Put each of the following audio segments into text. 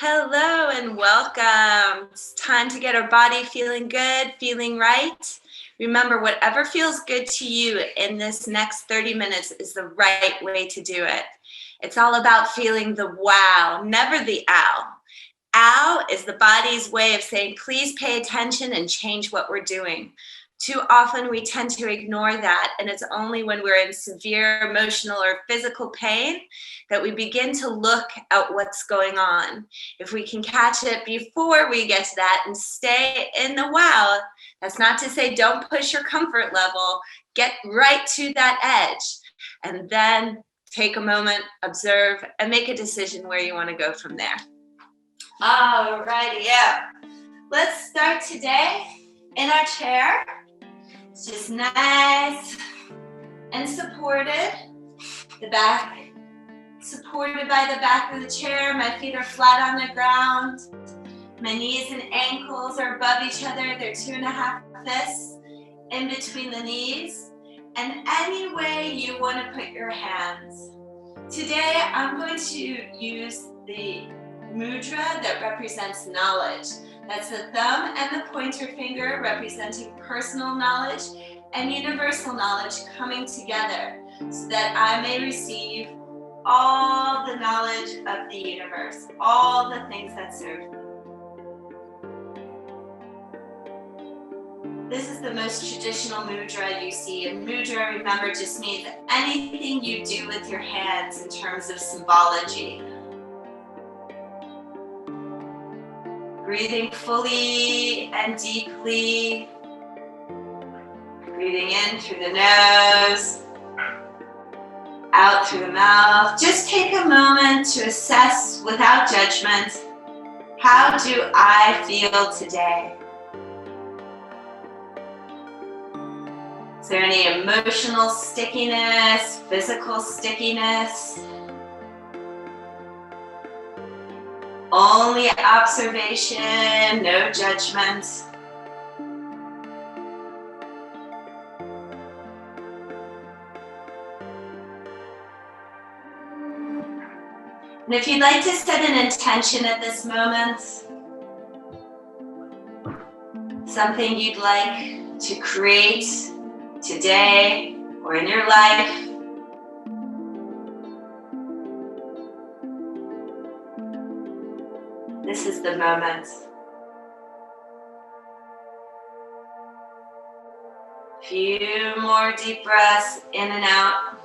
Hello and welcome. It's time to get our body feeling good, feeling right. Remember, whatever feels good to you in this next 30 minutes is the right way to do it. It's all about feeling the wow, never the ow. Ow is the body's way of saying, please pay attention and change what we're doing. Too often we tend to ignore that, and it's only when we're in severe emotional or physical pain that we begin to look at what's going on. If we can catch it before we get to that and stay in the wow, that's not to say don't push your comfort level, get right to that edge, and then take a moment, observe, and make a decision where you want to go from there. Alrighty, yeah. Let's start today in our chair. It's just nice and supported. The back supported by the back of the chair. My feet are flat on the ground. My knees and ankles are above each other. They're 2.5 fists in between the knees. And any way you want to put your hands. Today, I'm going to use the mudra that represents knowledge. That's the thumb and the pointer finger representing personal knowledge and universal knowledge coming together so that I may receive all the knowledge of the universe, all the things that serve me. This is the most traditional mudra you see. And mudra, remember, just means anything you do with your hands in terms of symbology. Breathing fully and deeply. Breathing in through the nose, out through the mouth. Just take a moment to assess without judgment, how do I feel today? Is there any emotional stickiness, physical stickiness? Only observation, no judgment. And if you'd like to set an intention at this moment, something you'd like to create today or in your life, this is the moment. Few more deep breaths in and out.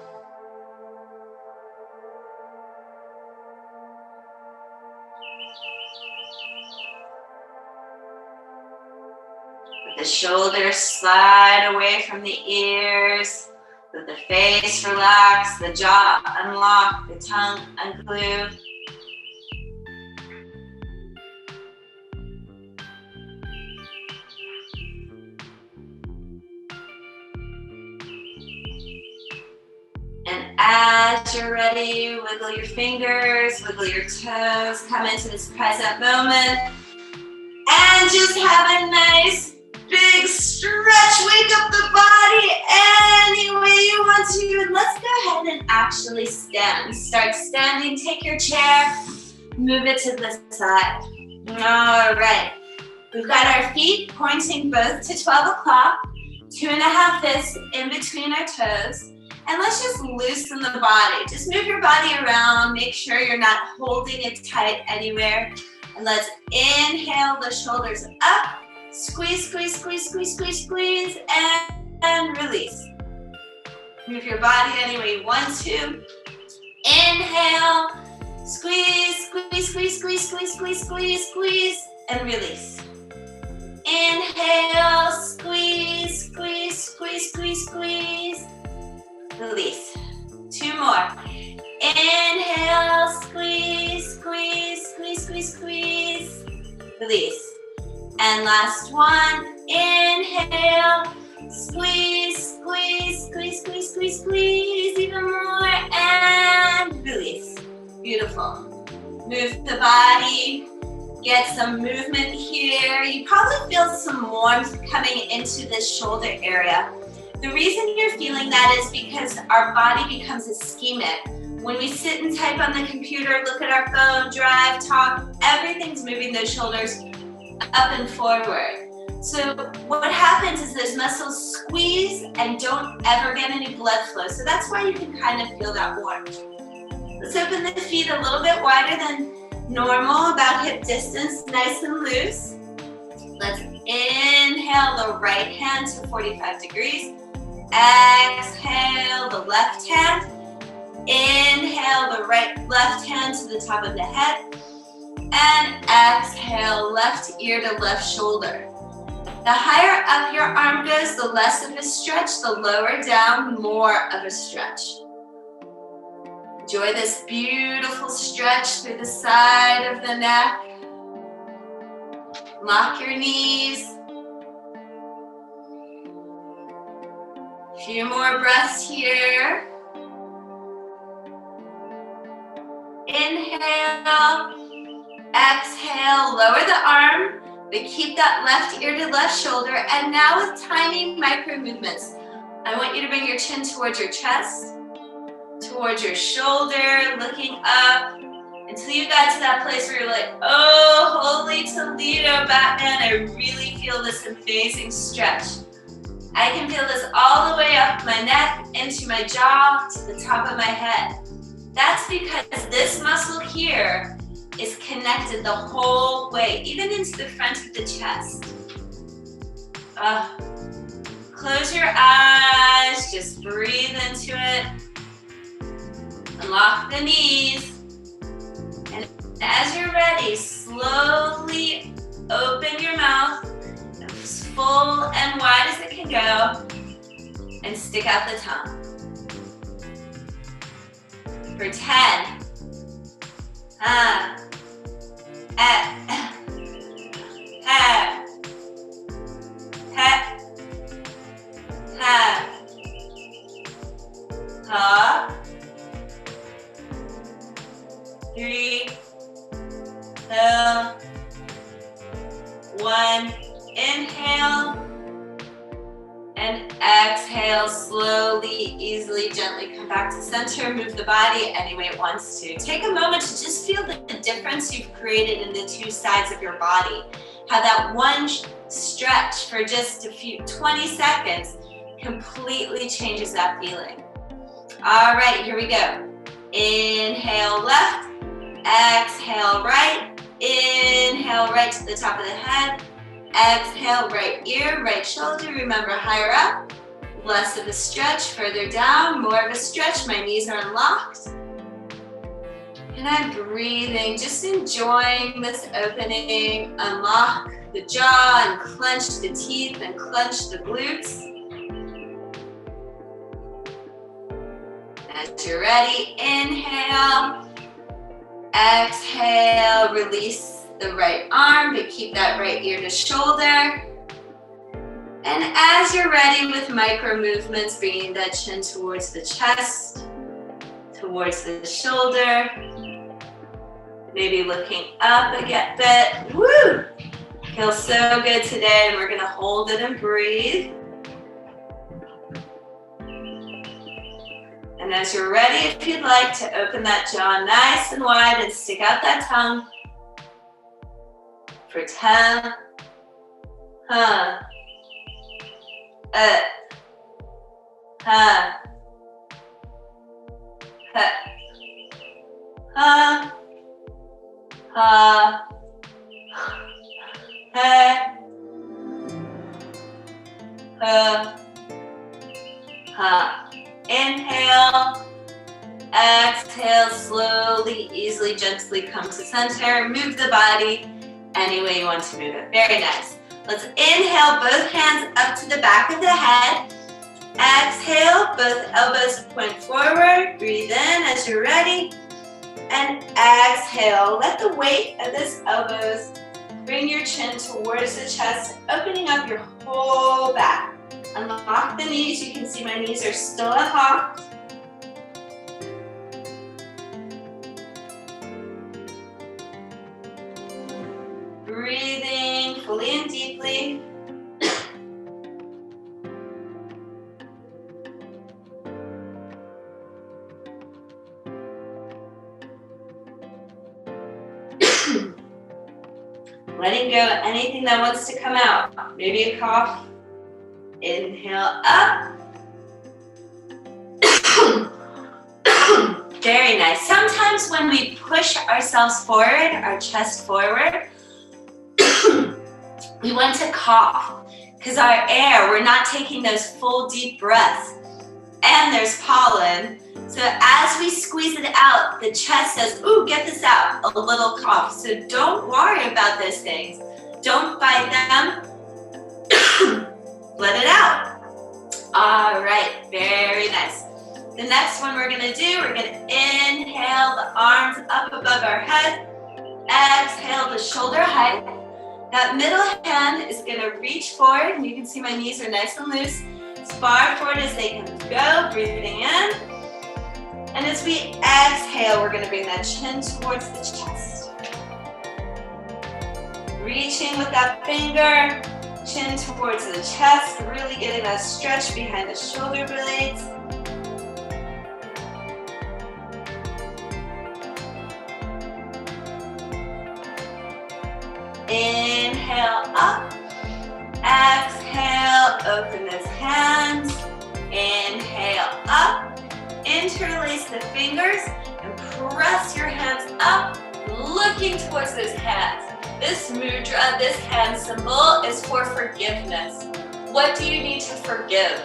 Let the shoulders slide away from the ears. Let the face relax, the jaw unlock, the tongue unglue. And as you're ready, wiggle your fingers, wiggle your toes, come into this present moment, and just have a nice big stretch. Wake up the body any way you want to. And let's go ahead and actually stand. Start standing, take your chair, move it to the side. All right. We've got our feet pointing both to 12 o'clock, 2.5 fists in between our toes. And let's just loosen the body. Just move your body around. Make sure you're not holding it tight anywhere. And let's inhale the shoulders up. Squeeze, squeeze, squeeze, squeeze, squeeze, squeeze, and release. Move your body any way you want to. Inhale. Squeeze, squeeze, squeeze, squeeze, squeeze, squeeze, squeeze, squeeze, and release. Inhale. Squeeze, squeeze, squeeze, squeeze, squeeze. Release. 2 more. Inhale, squeeze, squeeze, squeeze, squeeze, squeeze. Release. And last one. Inhale, squeeze, squeeze, squeeze, squeeze, squeeze, squeeze. Even more. And release. Beautiful. Move the body. Get some movement here. You probably feel some warmth coming into this shoulder area. The reason you're feeling that is because our body becomes ischemic When we sit and type on the computer, look at our phone, drive, talk, everything's moving those shoulders up and forward. So what happens is those muscles squeeze and don't ever get any blood flow. So that's why you can kind of feel that warmth. Let's open the feet a little bit wider than normal, about hip distance, nice and loose. Let's inhale the right hand to 45 degrees. Exhale the left hand. Inhale the left hand to the top of the head. And exhale left ear to left shoulder. The higher up your arm goes, the less of a stretch. The lower down, more of a stretch. Enjoy this beautiful stretch through the side of the neck. Lock your knees. A few more breaths here. Inhale, exhale, lower the arm, but keep that left ear to left shoulder. And now with tiny micro movements, I want you to bring your chin towards your chest, towards your shoulder, looking up, until you got to that place where you're like, oh, holy Toledo, Batman, I really feel this amazing stretch. I can feel this all the way up my neck, into my jaw, to the top of my head. That's because this muscle here is connected the whole way, even into the front of the chest. Close your eyes, just breathe into it. Unlock the knees. And as you're ready, slowly open your mouth as full and wide as it can go, and stick out the tongue. For 10, three, 2, 1. Inhale and exhale. Slowly, easily, gently come back to center. Move the body any way it wants to. Take a moment to just feel the difference you've created in the two sides of your body. How that one stretch for just 20 seconds completely changes that feeling. All right, here we go. Inhale left, exhale right. Inhale right to the top of the head. Exhale right ear, right shoulder. Remember, higher up, less of a stretch. Further down, more of a stretch. My knees are unlocked. And I'm breathing, just enjoying this opening. Unlock the jaw and clench the teeth and clench the glutes. As you're ready, inhale. Exhale, release the right arm, but keep that right ear to shoulder. And as you're ready with micro movements, bringing that chin towards the chest, towards the shoulder, maybe looking up a bit. Woo! Feels so good today, and we're gonna hold it and breathe. And as you're ready, if you'd like to open that jaw nice and wide and stick out that tongue. For 10, Inhale, exhale, slowly, easily, gently come to center. Move the body any way you want to move it. Very nice. Let's inhale, both hands up to the back of the head. Exhale, both elbows point forward. Breathe in as you're ready. And exhale, let the weight of those elbows bring your chin towards the chest, opening up your whole back. Unlock the knees. You can see my knees are still unlocked. Breathing fully and deeply. Letting go anything that wants to come out. Maybe a cough. Inhale up. Very nice. Sometimes when we push ourselves forward, our chest forward, we want to cough because our air, we're not taking those full deep breaths. And there's pollen. So as we squeeze it out, the chest says, ooh, get this out, a little cough. So don't worry about those things. Don't fight them. Let it out. All right, very nice. The next one we're gonna do, we're gonna inhale the arms up above our head. Exhale the shoulder height. That middle hand is gonna reach forward, and you can see my knees are nice and loose. As far forward as they can go, breathing in. And as we exhale, we're gonna bring that chin towards the chest. Reaching with that finger, chin towards the chest, really getting that stretch behind the shoulder blades. Inhale up, exhale, open those hands, inhale up, interlace the fingers and press your hands up, looking towards those hands. This mudra, this hand symbol is for forgiveness. What do you need to forgive?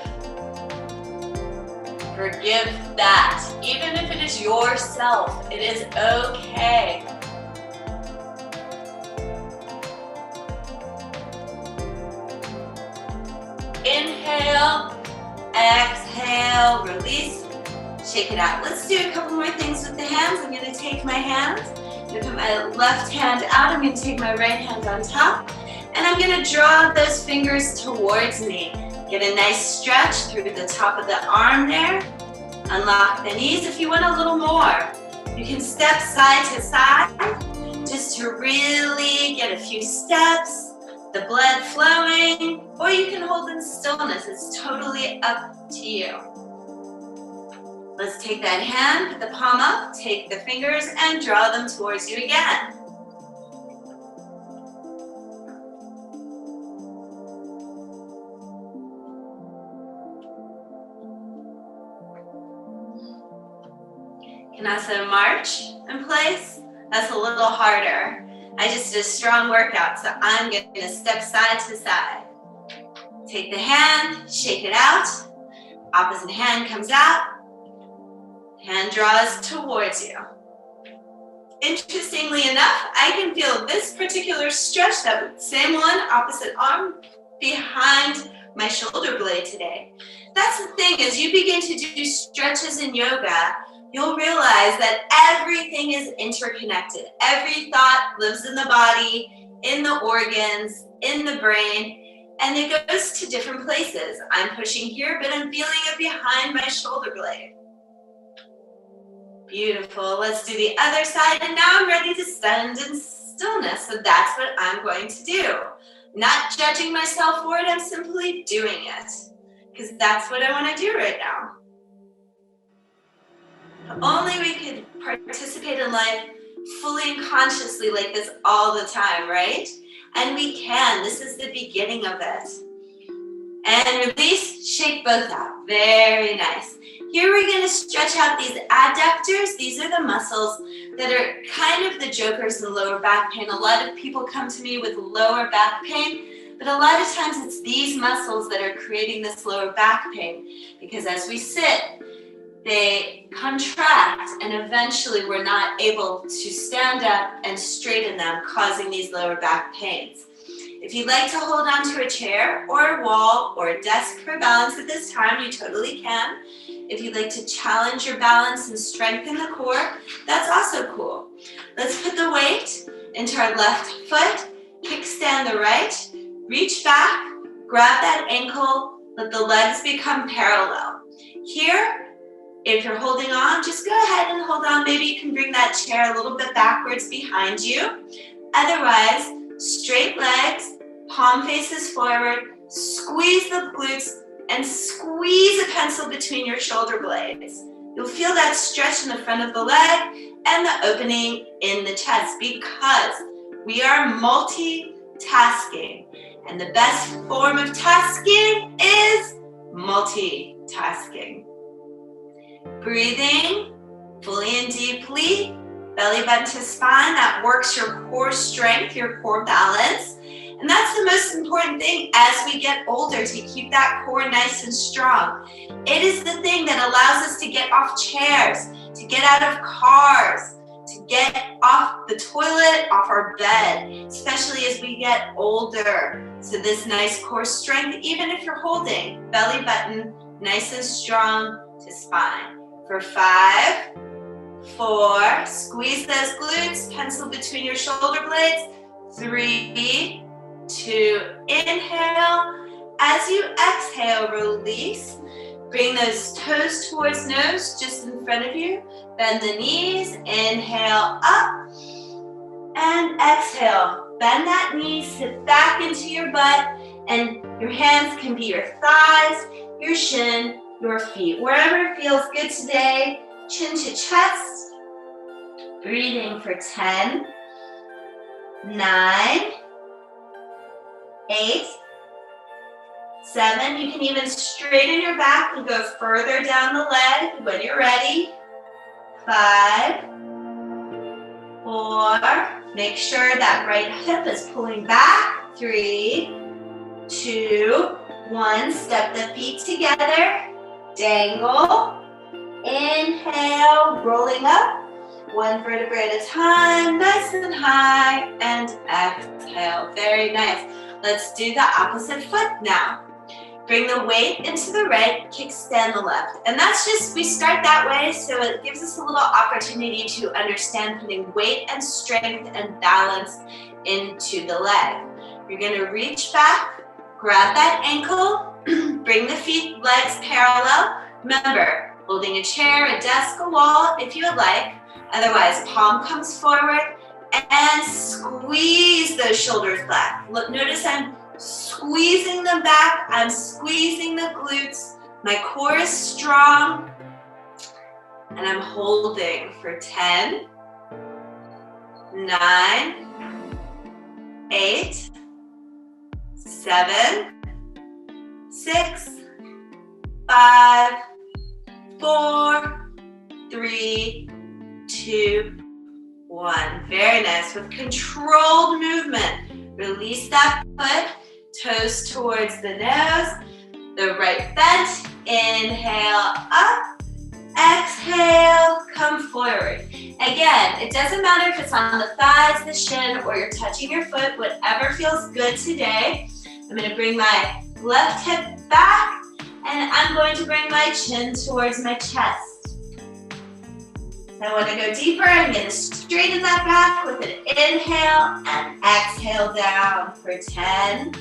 Forgive that. Even if it is yourself, it is okay. Inhale, exhale, release, shake it out. Let's do a couple more things with the hands. I'm gonna take my hands, I'm gonna put my left hand out, I'm gonna take my right hand on top, and I'm gonna draw those fingers towards me. Get a nice stretch through the top of the arm there. Unlock the knees if you want a little more. You can step side to side, just to really get a few steps. The blood flowing, or you can hold in stillness. It's totally up to you. Let's take that hand, put the palm up, take the fingers, and draw them towards you again. Can also march in place. That's a little harder. I just did a strong workout, so I'm going to step side to side. Take the hand, shake it out. Opposite hand comes out. Hand draws towards you. Interestingly enough, I can feel this particular stretch, that same one, opposite arm, behind my shoulder blade today. That's the thing, as you begin to do stretches in yoga, you'll realize that everything is interconnected. Every thought lives in the body, in the organs, in the brain, and it goes to different places. I'm pushing here, but I'm feeling it behind my shoulder blade. Beautiful. Let's do the other side, and now I'm ready to stand in stillness, so that's what I'm going to do. Not judging myself for it, I'm simply doing it, because that's what I want to do right now. Only we could participate in life fully and consciously like this all the time, right? And we can. This is the beginning of it. And release, shake both out. Very nice. Here we're going to stretch out these adductors. These are the muscles that are kind of the jokers in lower back pain. A lot of people come to me with lower back pain, but a lot of times it's these muscles that are creating this lower back pain, because as we sit, they contract, and eventually we're not able to stand up and straighten them, causing these lower back pains. If you'd like to hold on to a chair or a wall or a desk for balance at this time, you totally can. If you'd like to challenge your balance and strengthen the core, that's also cool. Let's put the weight into our left foot, kickstand the right, reach back, grab that ankle, let the legs become parallel. Here, if you're holding on, just go ahead and hold on. Maybe you can bring that chair a little bit backwards behind you. Otherwise, straight legs, palm faces forward, squeeze the glutes, and squeeze a pencil between your shoulder blades. You'll feel that stretch in the front of the leg and the opening in the chest, because We are multitasking. And the best form of tasking is multitasking. Breathing fully and deeply, belly button to spine. That works your core strength, your core balance. And that's the most important thing as we get older, to keep that core nice and strong. It is the thing that allows us to get off chairs, to get out of cars, to get off the toilet, off our bed, especially as we get older. So this nice core strength, even if you're holding belly button nice and strong to spine. For 5, 4, squeeze those glutes, pencil between your shoulder blades. 3, 2, inhale. As you exhale, release. Bring those toes towards nose, just in front of you. Bend the knees, inhale up, and exhale. Bend that knee, sit back into your butt, and your hands can be your thighs, your shin, your feet. Wherever it feels good today, chin to chest. Breathing for 10, 9, 8, 7. You can even straighten your back and go further down the leg when you're ready. 5, 4. Make sure that right hip is pulling back. 3, 2, 1. Step the feet together. Dangle. Inhale, rolling up. 1 vertebrae at a time, nice and high, and exhale. Very nice. Let's do the opposite foot now. Bring the weight into the right, kickstand the left. And that's just, we start that way, so it gives us a little opportunity to understand putting weight and strength and balance into the leg. You're gonna reach back, grab that ankle, bring the legs parallel. Remember, holding a chair, a desk, a wall, if you would like. Otherwise, palm comes forward and squeeze those shoulders back. Look, notice I'm squeezing them back. I'm squeezing the glutes. My core is strong. And I'm holding for 10, 9, 8, 7, 6, 5, 4, 3, 2, 1. Very nice. With controlled movement, release that foot, toes towards the nose, the right bent. Inhale up, exhale, come forward. Again, it doesn't matter if it's on the thighs, the shin, or you're touching your foot, whatever feels good today. I'm going to bring my left hip back, and I'm going to bring my chin towards my chest. I want to go deeper. I'm going to straighten that back with an inhale and exhale down for 10,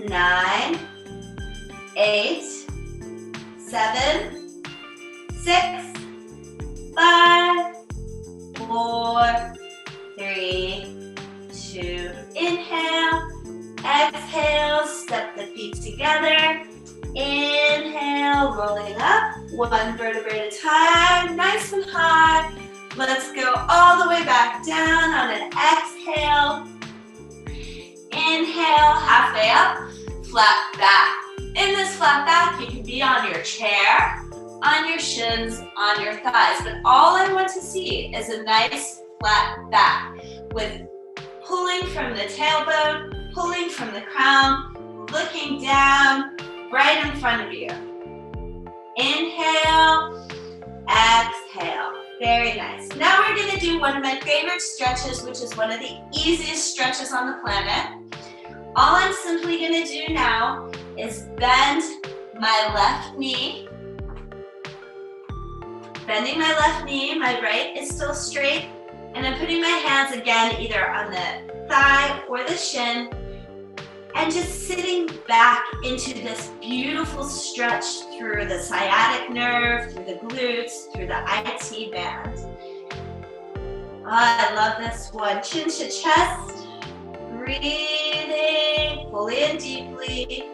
9, 8, 7, 6, 5, 4, 3, 2. Inhale, exhale, step the feet together. Inhale, rolling up, 1 vertebrae at a time, nice and high. Let's go all the way back down on an exhale. Inhale, halfway up, flat back. In this flat back, you can be on your chair, on your shins, on your thighs, but all I want to see is a nice flat back with pulling from the tailbone, pulling from the crown, looking down, right in front of you. Inhale, exhale. Very nice. Now we're going to do one of my favorite stretches, which is one of the easiest stretches on the planet. All I'm simply going to do now is bend my left knee. Bending my left knee, my right is still straight, and I'm putting my hands again either on the thigh or the shin, and just sitting back into this beautiful stretch through the sciatic nerve, through the glutes, through the IT band. Oh, I love this one. Chin to chest, breathing fully and deeply.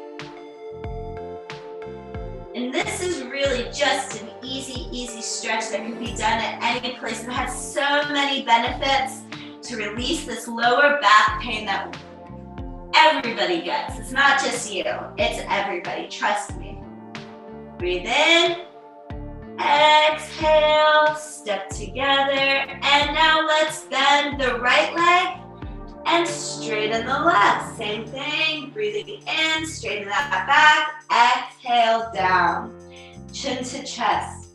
And this is really just an easy stretch that can be done at any place. It has so many benefits to release this lower back pain that everybody gets. It's not just you, it's everybody, trust me. Breathe in, exhale, step together, and now let's bend the right leg and straighten the left. Same thing, breathing in, straighten that back, exhale down, chin to chest.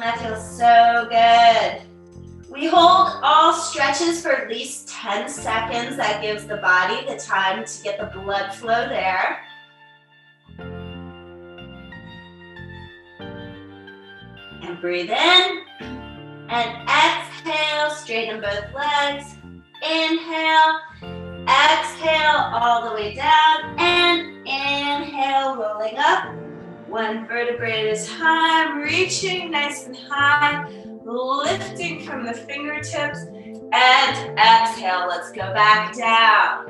That feels so good. We hold all stretches for at least 10 seconds. That gives the body the time to get the blood flow there. And breathe in. And exhale, straighten both legs. Inhale. Exhale all the way down. And inhale, rolling up. One vertebrae at a time, reaching nice and high, lifting from the fingertips, and exhale, let's go back down.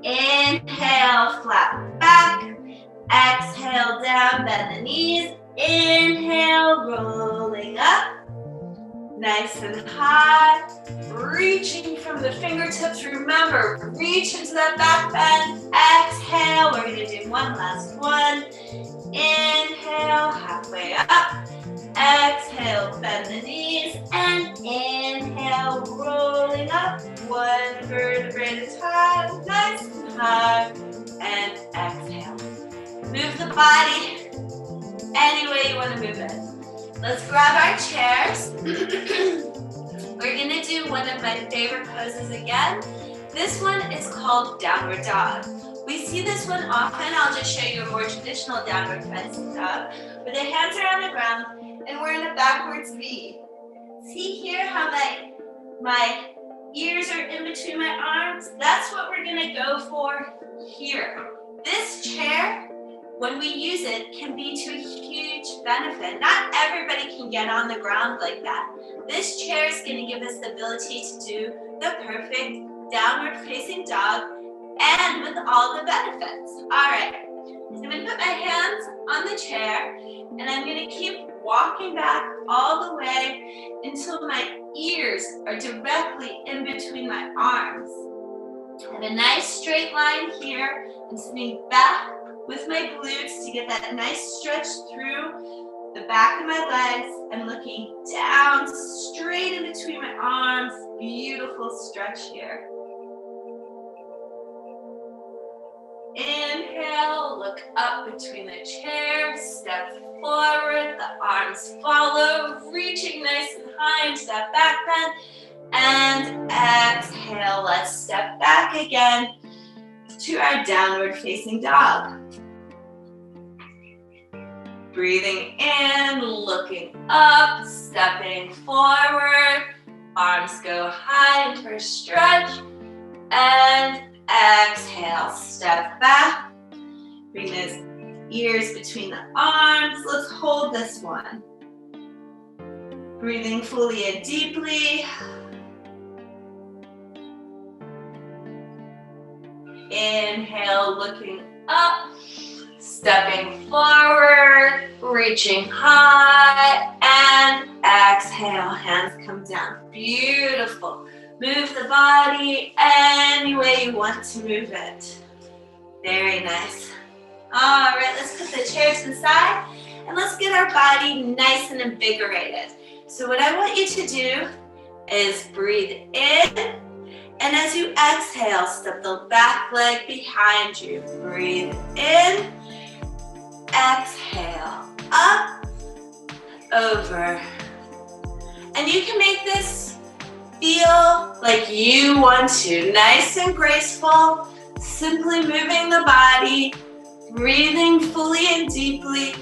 Inhale, flat back, exhale down, bend the knees, inhale, rolling up, nice and high, reaching from the fingertips. Remember, reach into that back bend, exhale, we're gonna do one last one. Inhale, halfway up. Exhale, bend the knees. And inhale, rolling up. One vertebrae at a time. Nice and high. And exhale. Move the body any way you want to move it. Let's grab our chairs. We're going to do one of my favorite poses again. This one is called Downward Dog. We see this one often. I'll just show you a more traditional downward facing dog where the hands are on the ground and we're in a backwards V. See here how my ears are in between my arms? That's what we're gonna go for here. This chair, when we use it, can be to a huge benefit. Not everybody can get on the ground like that. This chair is gonna give us the ability to do the perfect downward facing dog and with all the benefits. All right, so I'm gonna put my hands on the chair and I'm gonna keep walking back all the way until my ears are directly in between my arms. I have a nice straight line here. I'm sitting back with my glutes to get that nice stretch through the back of my legs. I'm looking down, straight in between my arms. Beautiful stretch here. Inhale, look up between the chairs, step forward, the arms follow, reaching nice and high into that back bend, and exhale, let's step back again to our downward facing dog. Breathing in, looking up, stepping forward, arms go high into a stretch, and exhale, step back, bring those ears between the arms. Let's hold this one. Breathing fully and deeply. Inhale, looking up, stepping forward, reaching high, and exhale, hands come down. Beautiful. Move the body any way you want to move it. Very nice. All right, let's put the chairs inside and let's get our body nice and invigorated. So what I want you to do is breathe in, and as you exhale, step the back leg behind you. Breathe in, exhale, up, over. And you can make this feel like you want to. Nice and graceful, simply moving the body, breathing fully and deeply.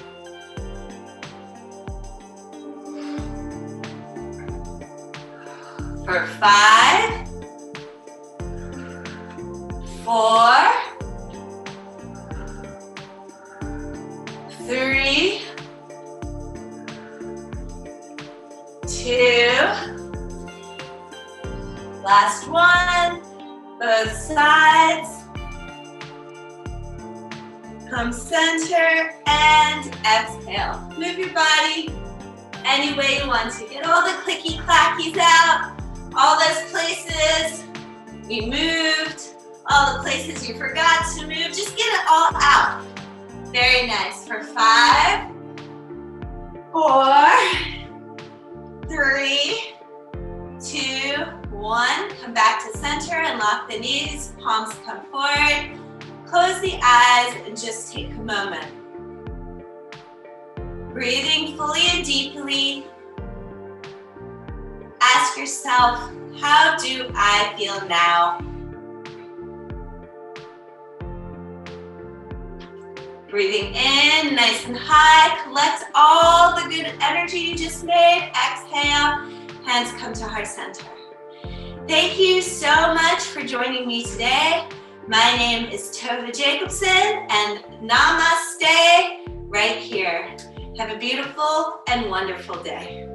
For 5, 4, 3, 2, last one, both sides. Come center and exhale. Move your body any way you want to. Get all the clicky clackies out, all those places we moved, all the places you forgot to move. Just get it all out. Very nice. For 5, 4, 3, 2, 1. Come back to center and lock the knees. Palms come forward. Close the eyes and just take a moment. Breathing fully and deeply. Ask yourself, how do I feel now? Breathing in, nice and high. Collect all the good energy you just made. Exhale, hands come to heart center. Thank you so much for joining me today. My name is Tova Jacobson, and namaste right here. Have a beautiful and wonderful day.